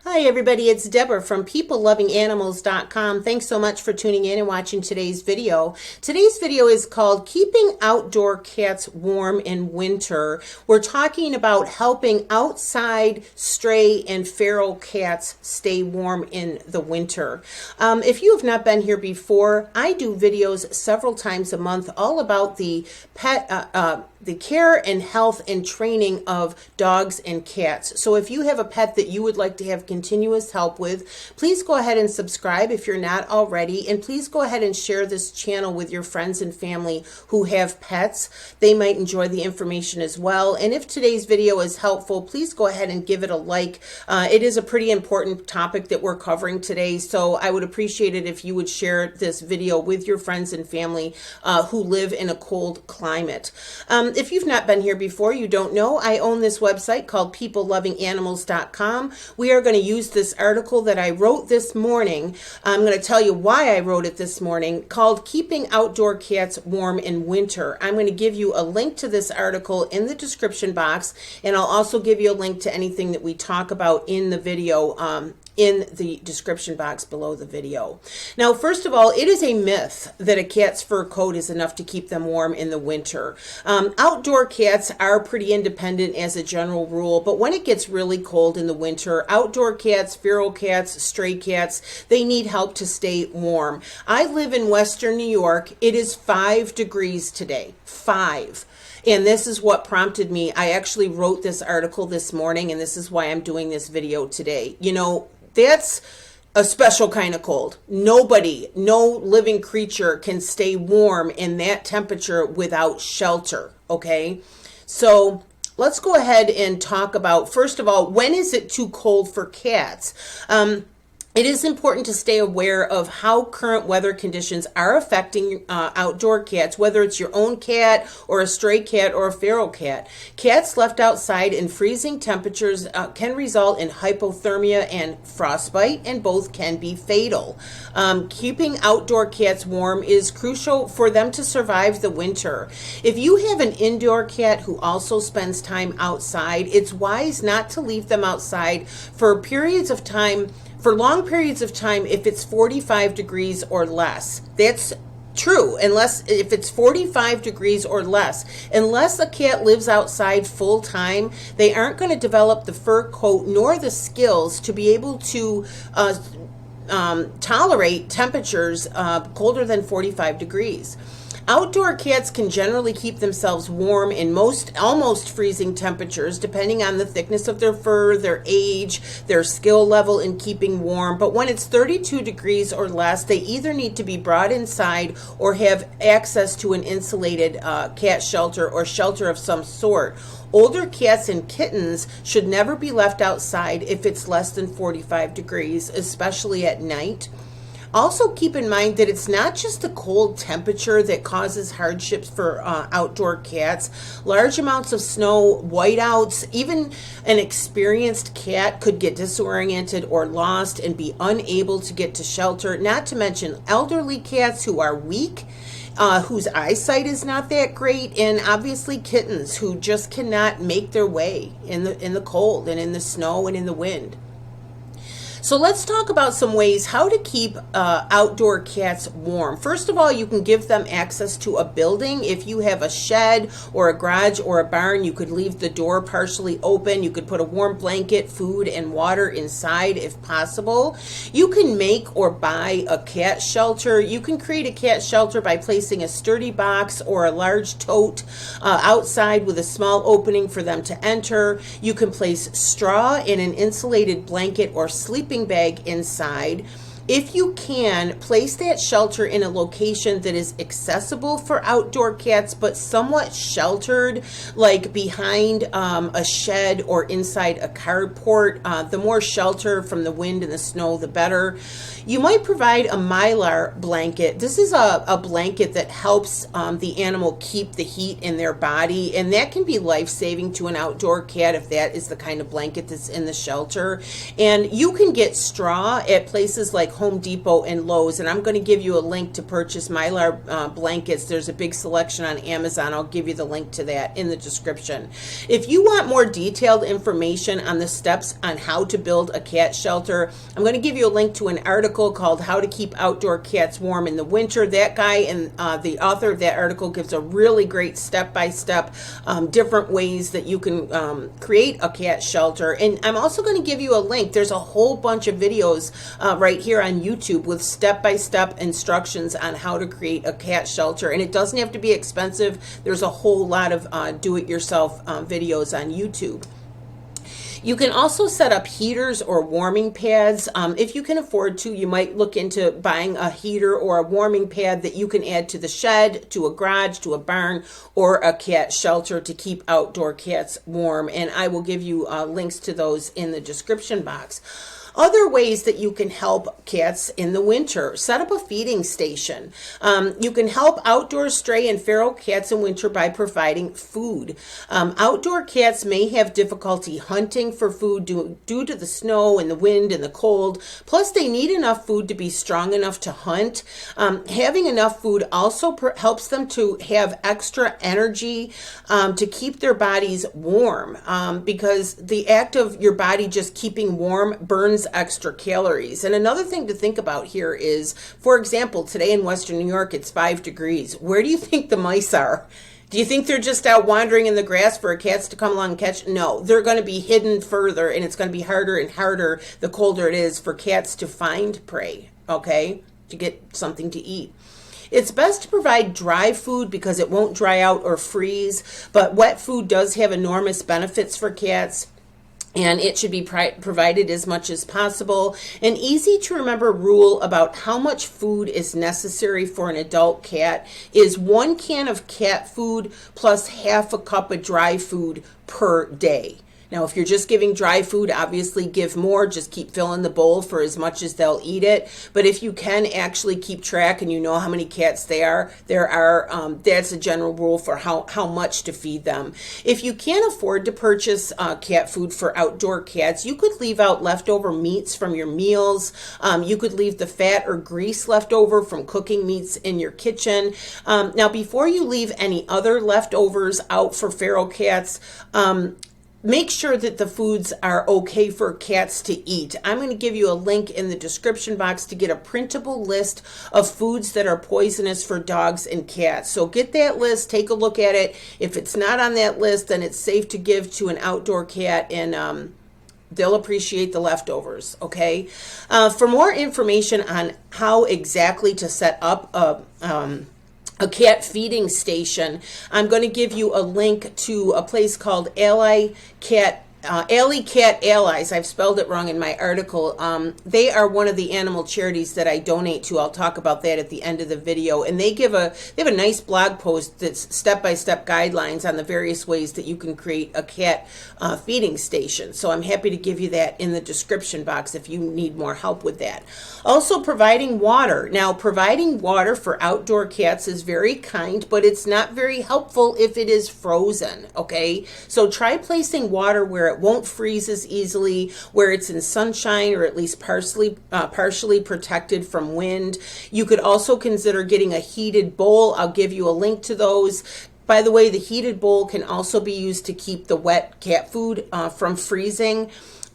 Hi everybody, it's Deborah from PeopleLovingAnimals.com. Thanks so much for tuning in and watching today's video. Today's video is called Keeping Outdoor Cats Warm in Winter. We're talking about helping outside stray and feral cats stay warm in the winter. If you have not been here before, I do videos several times a month all about the care and health and training of dogs and cats. So if you have a pet that you would like to have continuous help with, please go ahead and subscribe if you're not already, and please go ahead and share this channel with your friends and family who have pets. They might enjoy the information as well. And if today's video is helpful, please go ahead and give it a like. It is a pretty important topic that we're covering today, so I would appreciate it if you would share this video with your friends and family who live in a cold climate. If you've not been here before, you don't know, I own this website called PeopleLovingAnimals.com. We are going to use this article that I wrote this morning. I'm going to tell you why I wrote it this morning, called Keeping Outdoor Cats Warm in Winter. I'm going to give you a link to this article in the description box, and I'll also give you a link to anything that we talk about in the video in the description box below the video. Now, first of all, it is a myth that a cat's fur coat is enough to keep them warm in the winter. Outdoor cats are pretty independent as a general rule, but when it gets really cold in the winter, outdoor cats, feral cats, stray cats, they need help to stay warm. I live in Western New York. It is 5 degrees today. 5. And this is what prompted me. I actually wrote this article this morning, and this is why I'm doing this video today. You know, that's a special kind of cold. Nobody, no living creature can stay warm in that temperature without shelter, okay? So let's go ahead and talk about, first of all, when is it too cold for cats? It is important to stay aware of how current weather conditions are affecting outdoor cats, whether it's your own cat or a stray cat or a feral cat. Cats left outside in freezing temperatures can result in hypothermia and frostbite, and both can be fatal. Keeping outdoor cats warm is crucial for them to survive the winter. If you have an indoor cat who also spends time outside, it's wise not to leave them outside for periods of time, for long periods of time, if it's 45 degrees or less. That's true, if it's 45 degrees or less. Unless a cat lives outside full time, they aren't going to develop the fur coat nor the skills to be able to tolerate temperatures colder than 45 degrees. Outdoor cats can generally keep themselves warm in almost freezing temperatures, depending on the thickness of their fur, their age, their skill level in keeping warm. But when it's 32 degrees or less, they either need to be brought inside or have access to an insulated cat shelter or shelter of some sort. Older cats and kittens should never be left outside if it's less than 45 degrees, especially at night. Also keep in mind that it's not just the cold temperature that causes hardships for outdoor cats. Large amounts of snow, whiteouts, even an experienced cat could get disoriented or lost and be unable to get to shelter, not to mention elderly cats who are weak, whose eyesight is not that great, and obviously kittens who just cannot make their way in the cold and in the snow and in the wind. So let's talk about some ways how to keep outdoor cats warm. First of all, you can give them access to a building. If you have a shed or a garage or a barn, you could leave the door partially open. You could put a warm blanket, food, and water inside if possible. You can make or buy a cat shelter. You can create a cat shelter by placing a sturdy box or a large tote outside with a small opening for them to enter. You can place straw in an insulated blanket or sleeping bag inside. If you can, place that shelter in a location that is accessible for outdoor cats but somewhat sheltered, like behind a shed or inside a carport. The more shelter from the wind and the snow, the better. You might provide a Mylar blanket. This is a blanket that helps the animal keep the heat in their body, and that can be life-saving to an outdoor cat if that is the kind of blanket that's in the shelter. And you can get straw at places like Home Depot and Lowe's, and I'm going to give you a link to purchase Mylar blankets. There's a big selection on Amazon. I'll give you the link to that in the description. If you want more detailed information on the steps on how to build a cat shelter, I'm going to give you a link to an article called How to Keep Outdoor Cats Warm in the Winter. That guy and the author of that article gives a really great step-by-step different ways that you can create a cat shelter. And I'm also going to give you a link. There's a whole bunch of videos right here on YouTube with step-by-step instructions on how to create a cat shelter. And it doesn't have to be expensive. There's a whole lot of do-it-yourself videos on YouTube. You can also set up heaters or warming pads. If you can afford to, you might look into buying a heater or a warming pad that you can add to the shed, to a garage, to a barn, or a cat shelter to keep outdoor cats warm. And I will give you links to those in the description box. Other ways that you can help cats in the winter: set up a feeding station. You can help outdoor stray and feral cats in winter by providing food. Outdoor cats may have difficulty hunting for food due to the snow and the wind and the cold. Plus, they need enough food to be strong enough to hunt. Having enough food also helps them to have extra energy to keep their bodies warm, because the act of your body just keeping warm burns extra calories. And another thing to think about here is, for example, today in Western New York, it's 5 degrees. Where do you think the mice are? Do you think they're just out wandering in the grass for cats to come along and catch? No, they're going to be hidden further, and it's going to be harder and harder the colder it is for cats to find prey, okay, to get something to eat. It's best to provide dry food because it won't dry out or freeze, but wet food does have enormous benefits for cats, and it should be provided as much as possible. An easy to remember rule about how much food is necessary for an adult cat is 1 can of cat food plus half a cup of dry food per day. Now, if you're just giving dry food, obviously give more. Just keep filling the bowl for as much as they'll eat it. But if you can actually keep track and you know how many cats there are, that's a general rule for how much to feed them. If you can't afford to purchase cat food for outdoor cats, you could leave out leftover meats from your meals. You could leave the fat or grease left over from cooking meats in your kitchen. Now, before you leave any other leftovers out for feral cats, make sure that the foods are okay for cats to eat. I'm going to give you a link in the description box to get a printable list of foods that are poisonous for dogs and cats. So get that list, take a look at it. If it's not on that list, then it's safe to give to an outdoor cat, and they'll appreciate the leftovers, okay? For more information on how exactly to set up a cat feeding station, I'm going to give you a link to a place called Alley Cat Allies. I've spelled it wrong in my article. They are one of the animal charities that I donate to. I'll talk about that at the end of the video. And they have a nice blog post that's step-by-step guidelines on the various ways that you can create a cat feeding station. So I'm happy to give you that in the description box if you need more help with that. Also, providing water. Now, providing water for outdoor cats is very kind, but it's not very helpful if it is frozen, okay? So try placing water where it won't freeze as easily, where it's in sunshine or at least partially protected from wind. You could also consider getting a heated bowl. I'll give you a link to those. By the way, the heated bowl can also be used to keep the wet cat food from freezing.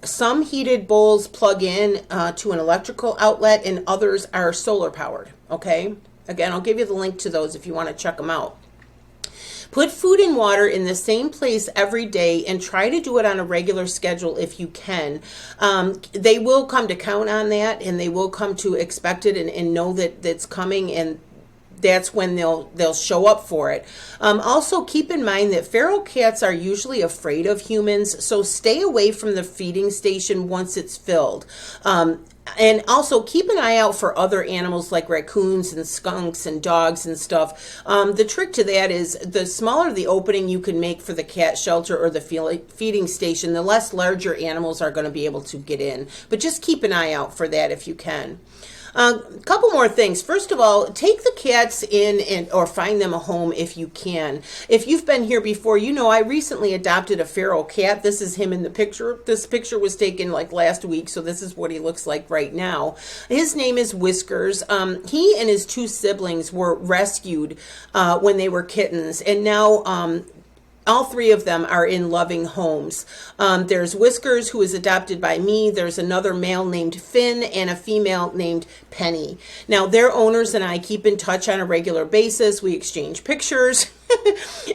Some heated bowls plug in to an electrical outlet, and others are solar powered, okay? Again, I'll give you the link to those if you want to check them out. Put food and water in the same place every day and try to do it on a regular schedule if you can. They will come to count on that, and they will come to expect it and know that it's coming, and that's when they'll show up for it. Also, keep in mind that feral cats are usually afraid of humans, so stay away from the feeding station once it's filled. And also keep an eye out for other animals like raccoons and skunks and dogs and stuff. The trick to that is the smaller the opening you can make for the cat shelter or the feeding station, the less larger animals are going to be able to get in. But just keep an eye out for that if you can. A couple more things. First of all, take the cats in or find them a home if you can. If you've been here before, you know I recently adopted a feral cat. This is him in the picture. This picture was taken like last week, so this is what he looks like right now. His name is Whiskers. He and his two siblings were rescued when they were kittens, and now all three of them are in loving homes. There's Whiskers, who is adopted by me. There's another male named Finn and a female named Penny. Now, their owners and I keep in touch on a regular basis. We exchange pictures.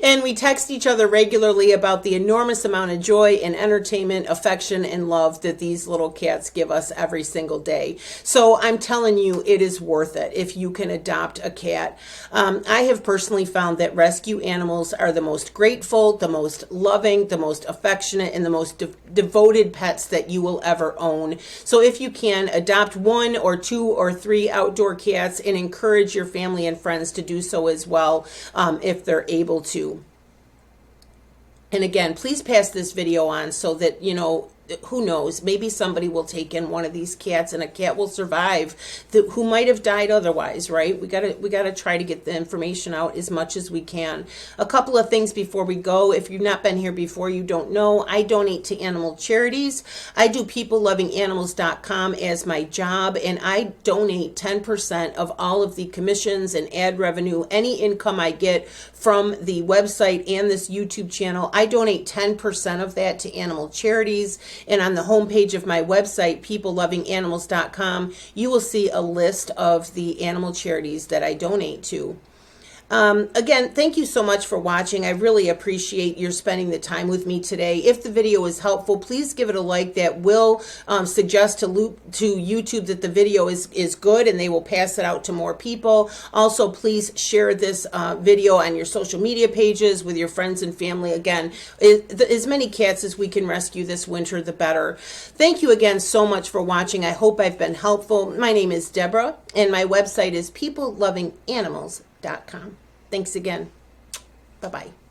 And we text each other regularly about the enormous amount of joy and entertainment, affection, and love that these little cats give us every single day. So I'm telling you, it is worth it if you can adopt a cat. I have personally found that rescue animals are the most grateful, the most loving, the most affectionate, and the most devoted pets that you will ever own. So if you can, adopt 1 or 2 or 3 outdoor cats and encourage your family and friends to do so as well if they're able to. And again, please pass this video on so that, you know, who knows, maybe somebody will take in one of these cats and a cat will survive who might have died otherwise, right? We gotta try to get the information out as much as we can. A couple of things before we go. If you've not been here before, you don't know, I donate to animal charities. I do peoplelovinganimals.com as my job, and I donate 10% of all of the commissions and ad revenue, any income I get from the website and this YouTube channel. I donate 10% of that to animal charities. And on the homepage of my website, peoplelovinganimals.com, you will see a list of the animal charities that I donate to. Again, thank you so much for watching. I really appreciate your spending the time with me today. If the video is helpful, please give it a like. That will suggest to YouTube that the video is good, and they will pass it out to more people. Also, please share this video on your social media pages with your friends and family. Again, as many cats as we can rescue this winter, the better. Thank you again so much for watching. I hope I've been helpful. My name is Deborah, and my website is peoplelovinganimals.com. Thanks again. Bye-bye.